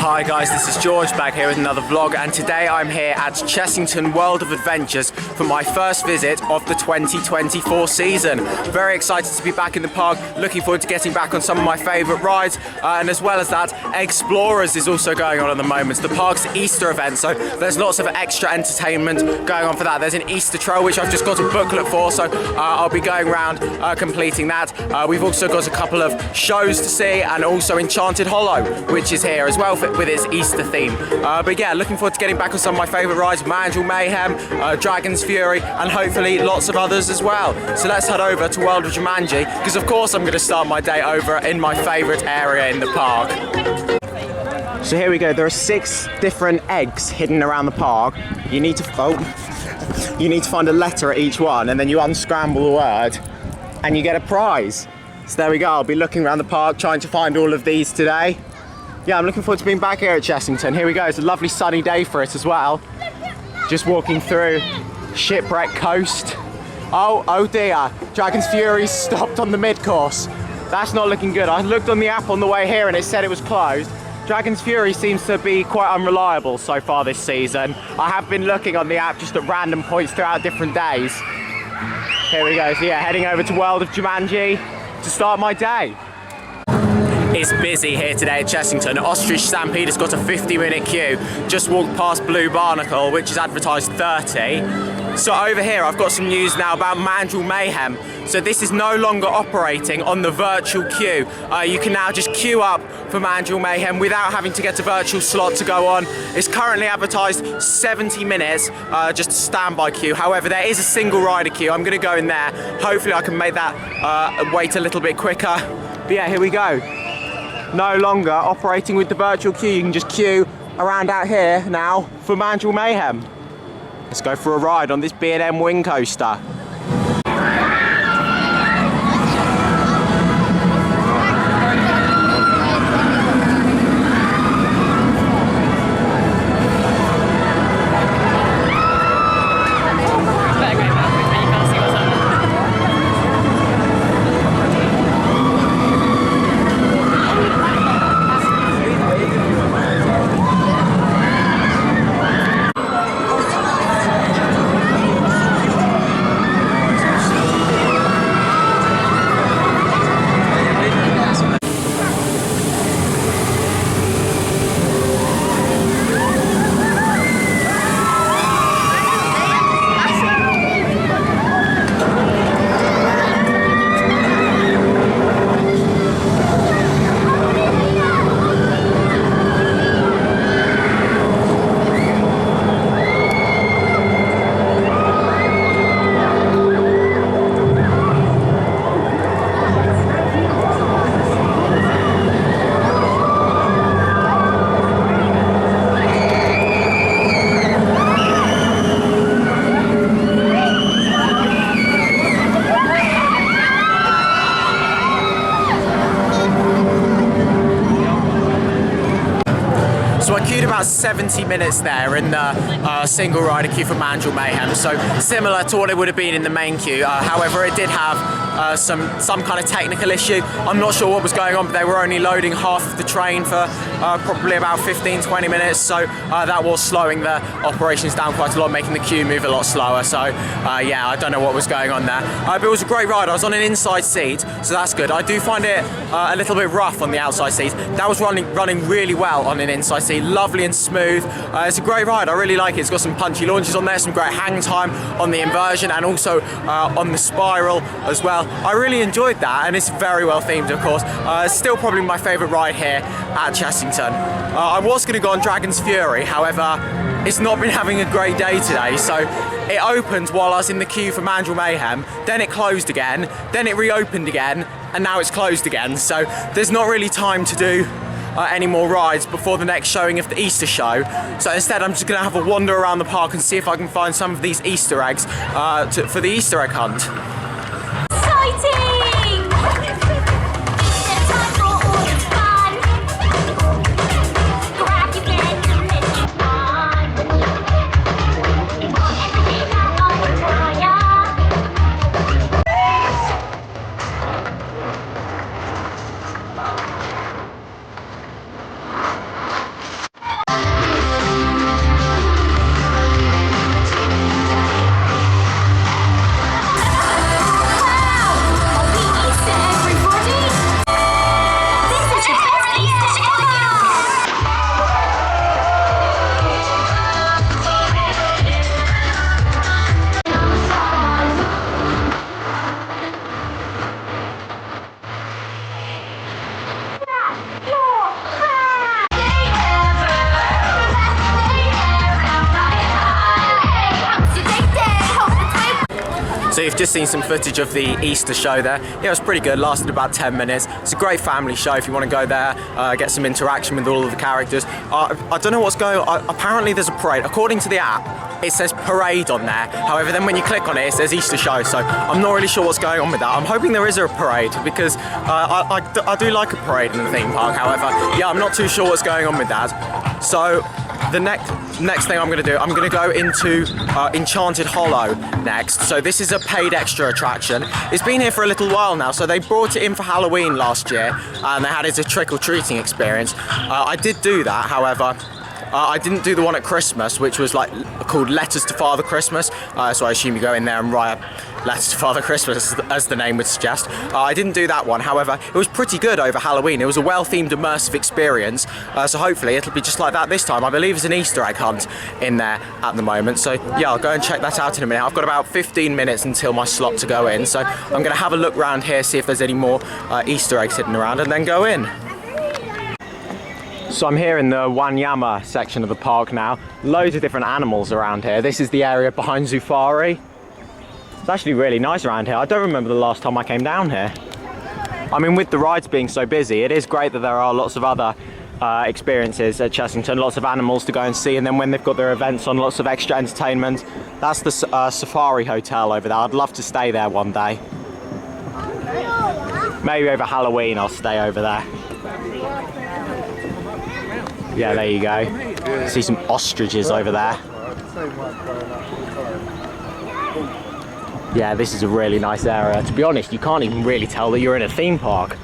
Hi guys, this is George back here with another vlog, and today I'm here at Chessington World of Adventures for my first visit of the 2024 season. Very excited to be back in the park, looking forward to getting back on some of my favourite rides, and as well as that, Eggsplorers is also going on at the moment. It's the park's Easter event, so there's lots of extra entertainment going on for that. There's an Easter trail which I've just got a booklet for, so I'll be going around completing that. We've also got a couple of shows to see, and also Enchanted Hollow, which is here as well with its Easter theme. But yeah, looking forward to getting back on some of my favourite rides, Mandrill Mayhem, Dragon's Fury, and hopefully lots of others as well. So let's head over to World of Jumanji, because of course I'm going to start my day over in my favourite area in the park. So here we go, there are 6 different eggs hidden around the park. You need to find a letter at each one, and then you unscramble the word, and you get a prize. So there we go, I'll be looking around the park trying to find all of these today. Yeah, I'm looking forward to being back here at Chessington. Here we go, it's a lovely sunny day for it as well. Just walking through Shipwreck Coast. Oh dear, Dragon's Fury stopped on the mid-course. That's not looking good. I looked on the app on the way here and it said it was closed. Dragon's Fury seems to be quite unreliable so far this season. I have been looking on the app just at random points throughout different days. Here we go, so yeah, heading over to World of Jumanji to start my day. It's busy here today at Chessington. Ostrich Stampede has got a 50-minute queue. Just walked past Blue Barnacle, which is advertised 30. So over here I've got some news now about Mandrill Mayhem. So this is no longer operating on the virtual queue. You can now just queue up for Mandrill Mayhem without having to get a virtual slot to go on. It's currently advertised 70 minutes, just a standby queue. However, there is a single rider queue. I'm going to go in there. Hopefully I can make that wait a little bit quicker. But yeah, here we go. No longer operating with the virtual queue. You can just queue around out here now for Mandrill Mayhem. Let's go for a ride on this B&M wing coaster. So I queued about 70 minutes there in the single rider queue for Mandrill Mayhem, so similar to what it would have been in the main queue. However, it did have some kind of technical issue. I'm not sure what was going on, but they were only loading half of the train for probably about 15-20 minutes, so that was slowing the operations down quite a lot, making the queue move a lot slower. So yeah, I don't know what was going on there. But it was a great ride. I was on an inside seat, so that's good. I do find it a little bit rough on the outside seat. That was running really well on an inside seat. Lovely and smooth. It's a great ride. I really like it. It's got some punchy launches on there, some great hang time on the inversion, and also on the spiral as well. I really enjoyed that, and it's very well themed, of course. Still probably my favourite ride here at Chessington. I was going to go on Dragon's Fury, however, it's not been having a great day today, so it opened while I was in the queue for Mandrill Mayhem, then it closed again, then it reopened again, and now it's closed again. So there's not really time to do any more rides before the next showing of the Easter show. So instead I'm just going to have a wander around the park and see if I can find some of these Easter eggs for the Easter egg hunt. Exciting! It's time for all the fun. Grab your friends and let's have fun. You want everything that I require. So you've just seen some footage of the Easter show there. Yeah, it was pretty good, lasted about 10 minutes. It's a great family show if you want to go there, get some interaction with all of the characters. I don't know what's going on. Apparently there's a parade. According to the app, it says parade on there. However, then when you click on it, it says Easter show. So I'm not really sure what's going on with that. I'm hoping there is a parade because I do like a parade in the theme park. However, yeah, I'm not too sure what's going on with that. So the next thing I'm going to do, I'm going to go into Enchanted Hollow next. So this is a paid extra attraction. It's been here for a little while now, so they brought it in for Halloween last year and they had it as a trick-or-treating experience. I did do that, however, I didn't do the one at Christmas, which was like called Letters to Father Christmas. So I assume you go in there and write Letters to Father Christmas, as the name would suggest. I didn't do that one. However, it was pretty good over Halloween. It was a well-themed, immersive experience. So hopefully it'll be just like that this time. I believe there's an Easter egg hunt in there at the moment. So yeah, I'll go and check that out in a minute. I've got about 15 minutes until my slot to go in. So I'm going to have a look around here, see if there's any more Easter eggs hidden around, and then go in. So I'm here in the Wanyama section of the park now. Loads of different animals around here. This is the area behind Zufari. It's actually really nice around here. I don't remember the last time I came down here. I mean, with the rides being so busy, it is great that there are lots of other experiences at Chessington, lots of animals to go and see, and then when they've got their events on, lots of extra entertainment. That's the Safari Hotel over there. I'd love to stay there one day. Maybe over Halloween I'll stay over there. Yeah, there you go. See some ostriches over there. Yeah, this is a really nice area. To be honest, you can't even really tell that you're in a theme park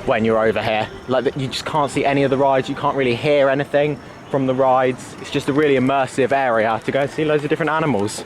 when you're over here. Like, you just can't see any of the rides. You can't really hear anything from the rides. It's just a really immersive area to go and see loads of different animals.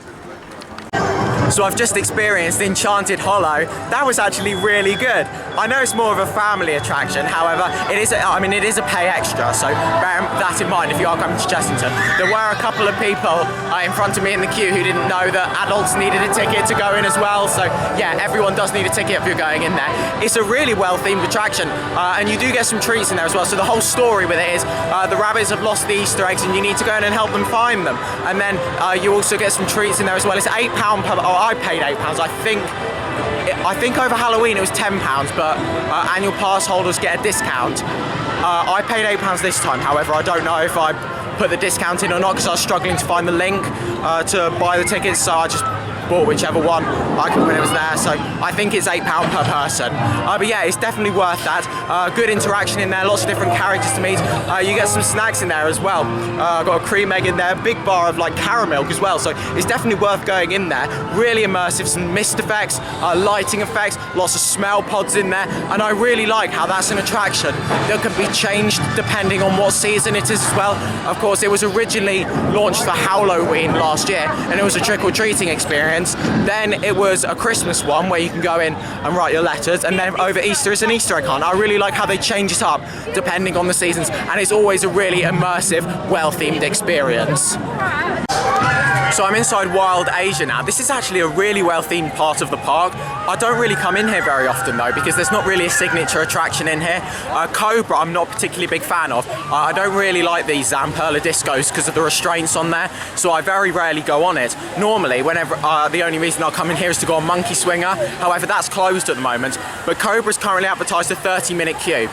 So I've just experienced Enchanted Hollow. That was actually really good. I know it's more of a family attraction, however, it is a pay extra, so bear that in mind if you are coming to Chessington. There were a couple of people in front of me in the queue who didn't know that adults needed a ticket to go in as well, so yeah, everyone does need a ticket if you're going in there. It's a really well-themed attraction, and you do get some treats in there as well, so the whole story with it is the rabbits have lost the Easter eggs and you need to go in and help them find them. And then you also get some treats in there as well. It's £8 per... I paid £8. I think over Halloween it was £10, but annual pass holders get a discount. I paid £8 this time, however, I don't know if I put the discount in or not because I was struggling to find the link to buy the tickets, so I just bought whichever one I could when it was there. So I think it's £8 per person. But yeah, it's definitely worth that. Good interaction in there, lots of different characters to meet. You get some snacks in there as well. I've got a cream egg in there, a big bar of like caramel as well. So it's definitely worth going in there. Really immersive, some mist effects, lighting effects, lots of smell pods in there. And I really like how that's an attraction that can be changed depending on what season it is as well. Of course, it was originally launched for Halloween last year and it was a trick-or-treating experience. Then it was a Christmas one where you can go in and write your letters, and then over Easter it's an Easter egg hunt. I really like how they change it up depending on the seasons, and it's always a really immersive, well-themed experience. So I'm inside Wild Asia now. This is actually a really well-themed part of the park. I don't really come in here very often though because there's not really a signature attraction in here. Cobra I'm not a particularly big fan of. I don't really like these Zamperla discos because of the restraints on there, so I very rarely go on it. Normally, whenever the only reason I'll come in here is to go on Monkey Swinger. However, that's closed at the moment. But Cobra's currently advertised a 30-minute queue.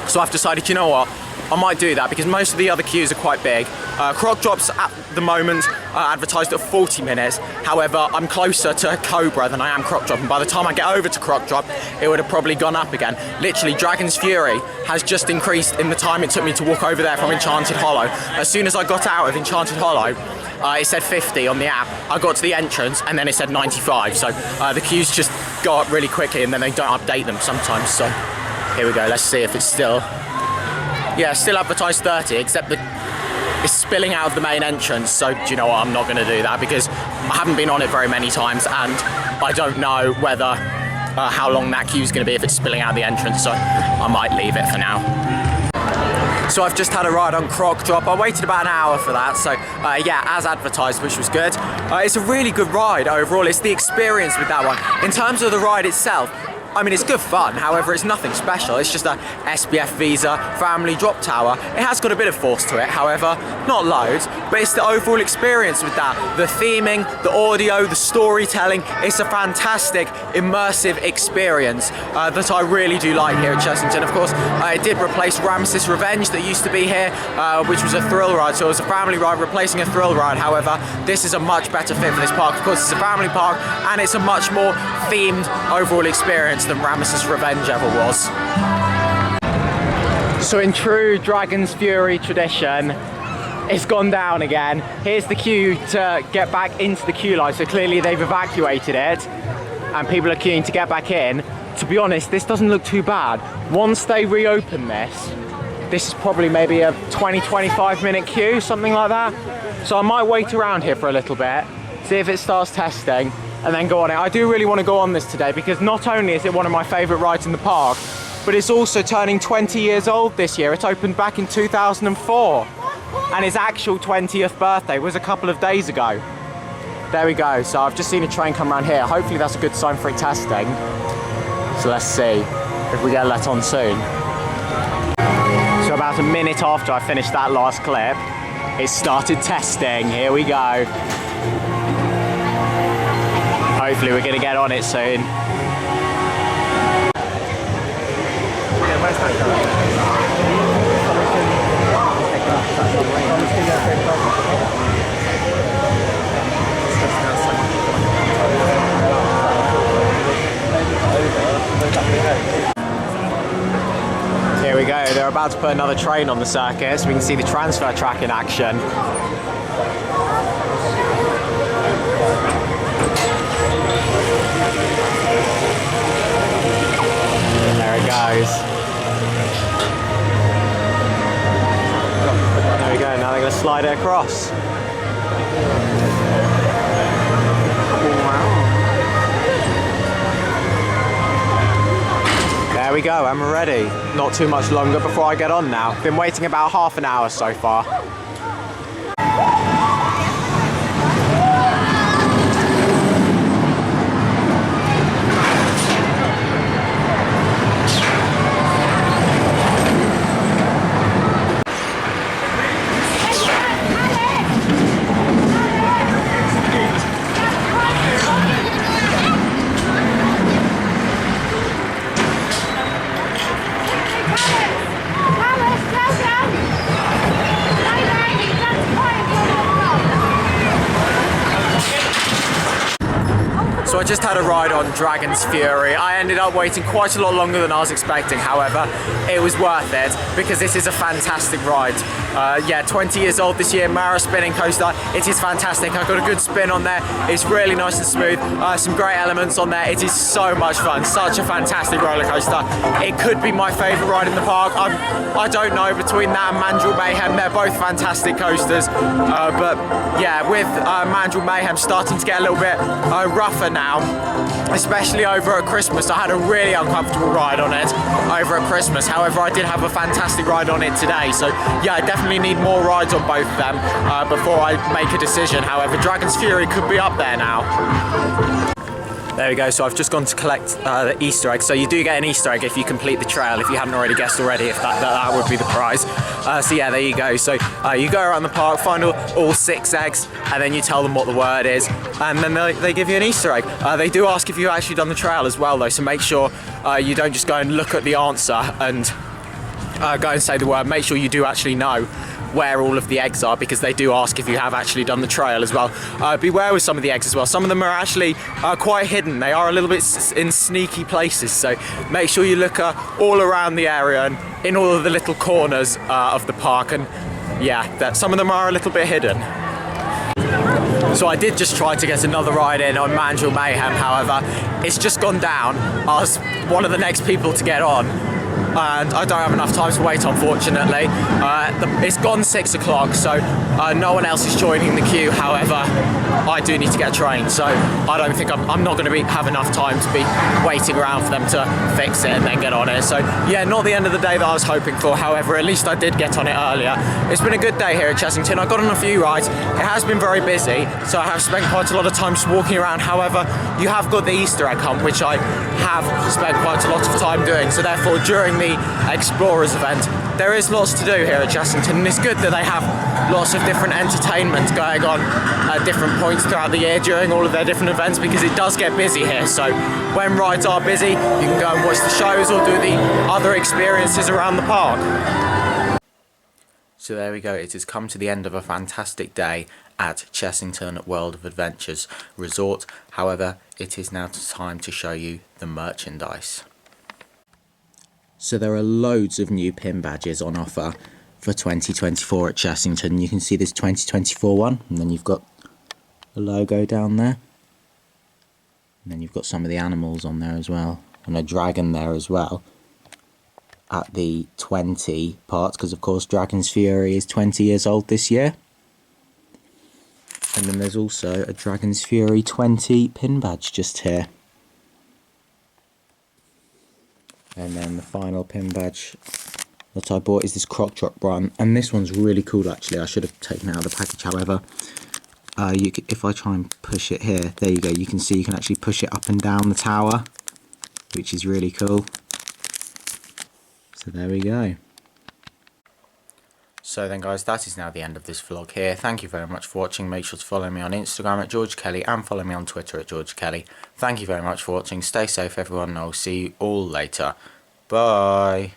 So I've decided, you know what? I might do that because most of the other queues are quite big. Croc Drops at the moment advertised at 40 minutes. However, I'm closer to Cobra than I am Croc Drop, and by the time I get over to Croc Drop, it would have probably gone up again. Literally, Dragon's Fury has just increased in the time it took me to walk over there from Enchanted Hollow. As soon as I got out of Enchanted Hollow, it said 50 on the app. I got to the entrance and then it said 95. So the queues just go up really quickly and then they don't update them sometimes. So here we go. Let's see if it's still... Yeah, still advertised 30, except that it's spilling out of the main entrance. So do you know what? I'm not going to do that because I haven't been on it very many times and I don't know whether how long that queue is going to be if it's spilling out of the entrance. So I might leave it for now. So I've just had a ride on Croc Drop. I waited about an hour for that, so yeah, as advertised, which was good. It's a really good ride overall. It's the experience with that one. In terms of the ride itself, I mean, it's good fun, however, it's nothing special. It's just a SBF Visa family drop tower. It has got a bit of force to it, however, not loads, but it's the overall experience with that. The theming, the audio, the storytelling, it's a fantastic, immersive experience that I really do like here at Chessington. Of course, it did replace Ramesses Revenge that used to be here, which was a thrill ride, so it was a family ride replacing a thrill ride. However, this is a much better fit for this park. Of course, it's a family park, and it's a much more themed overall experience than Ramesses Revenge ever was. So in true Dragon's Fury tradition, it's gone down again. Here's the queue to get back into the queue line, so clearly they've evacuated it and people are queuing to get back in. To be honest, this doesn't look too bad. Once they reopen this is probably maybe a 20-25 minute queue, something like that. So I might wait around here for a little bit, see if it starts testing, and then go on it. I do really want to go on this today because not only is it one of my favourite rides in the park, but it's also turning 20 years old this year. It opened back in 2004, and its actual 20th birthday was a couple of days ago. There we go. So I've just seen a train come around here. Hopefully that's a good sign for it testing. So let's see if we get let on soon. So about a minute after I finished that last clip, it started testing. Here we go. Hopefully we're going to get on it soon. Here we go, they're about to put another train on the circuit so we can see the transfer track in action. There it goes. There we go, now they're going to slide it across. There we go, and we're ready. Not too much longer before I get on now. Been waiting about half an hour so far. So I just had a ride on Dragon's Fury. I ended up waiting quite a lot longer than I was expecting. However, it was worth it because this is a fantastic ride. Yeah, 20 years old this year, Mara spinning coaster. It is fantastic. I got a good spin on there. It's really nice and smooth. Some great elements on there. It is so much fun. Such a fantastic roller coaster. It could be my favourite ride in the park. I don't know between that and Mandrill Mayhem. They're both fantastic coasters. But yeah, with Mandrill Mayhem starting to get a little bit rougher now, especially over at Christmas. I had a really uncomfortable ride on it over at Christmas. However, I did have a fantastic ride on it today. So yeah, I definitely need more rides on both of them before I make a decision. However, Dragon's Fury could be up there now. There we go, so I've just gone to collect the Easter egg. So you do get an Easter egg if you complete the trail, if you haven't already guessed already, if that would be the prize. So yeah, there you go. So you go around the park, find all 6 eggs, and then you tell them what the word is, and then they give you an Easter egg. They do ask if you've actually done the trail as well though, so make sure you don't just go and look at the answer and go and say the word. Make sure you do actually know where all of the eggs are, because they do ask if you have actually done the trail as well. Beware with some of the eggs as well. Some of them are actually quite hidden. They are a little bit in sneaky places, so make sure you look all around the area and in all of the little corners of the park, and yeah, some of them are a little bit hidden. So I did just try to get another ride in on Mandrill Mayhem, however, it's just gone down. I was one of the next people to get on, and I don't have enough time to wait, unfortunately. It's gone 6 o'clock, so no one else is joining the queue. However, I do need to get a train, so I don't think I'm not going to have enough time to be waiting around for them to fix it and then get on it. So yeah, not the end of the day that I was hoping for. However, at least I did get on it earlier. It's been a good day here at Chessington. I got on a few rides. It has been very busy, so I have spent quite a lot of time just walking around. However, you have got the Easter egg hunt, which I have spent quite a lot of time doing. So therefore, during the Eggsplorers event, there is lots to do here at Chessington, and it's good that they have lots of different entertainment going on at different points throughout the year during all of their different events, because it does get busy here. So when rides are busy, you can go and watch the shows or do the other experiences around the park. So there we go, it has come to the end of a fantastic day at Chessington World of Adventures Resort. However, it is now time to show you the merchandise. So there are loads of new pin badges on offer for 2024 at Chessington. You can see this 2024 one, and then you've got the logo down there. And then you've got some of the animals on there as well, and a dragon there as well at the 20 part, because of course Dragon's Fury is 20 years old this year. And then there's also a Dragon's Fury 20 pin badge just here. And then the final pin badge that I bought is this Croc Drop one, and this one's really cool actually. I should have taken it out of the package, however. If I try and push it here, there you go, you can see you can actually push it up and down the tower, which is really cool. So there we go. So then guys, that is now the end of this vlog here. Thank you very much for watching. Make sure to follow me on Instagram at George Kelly and follow me on Twitter at George Kelly. Thank you very much for watching. Stay safe everyone, and I'll see you all later. Bye.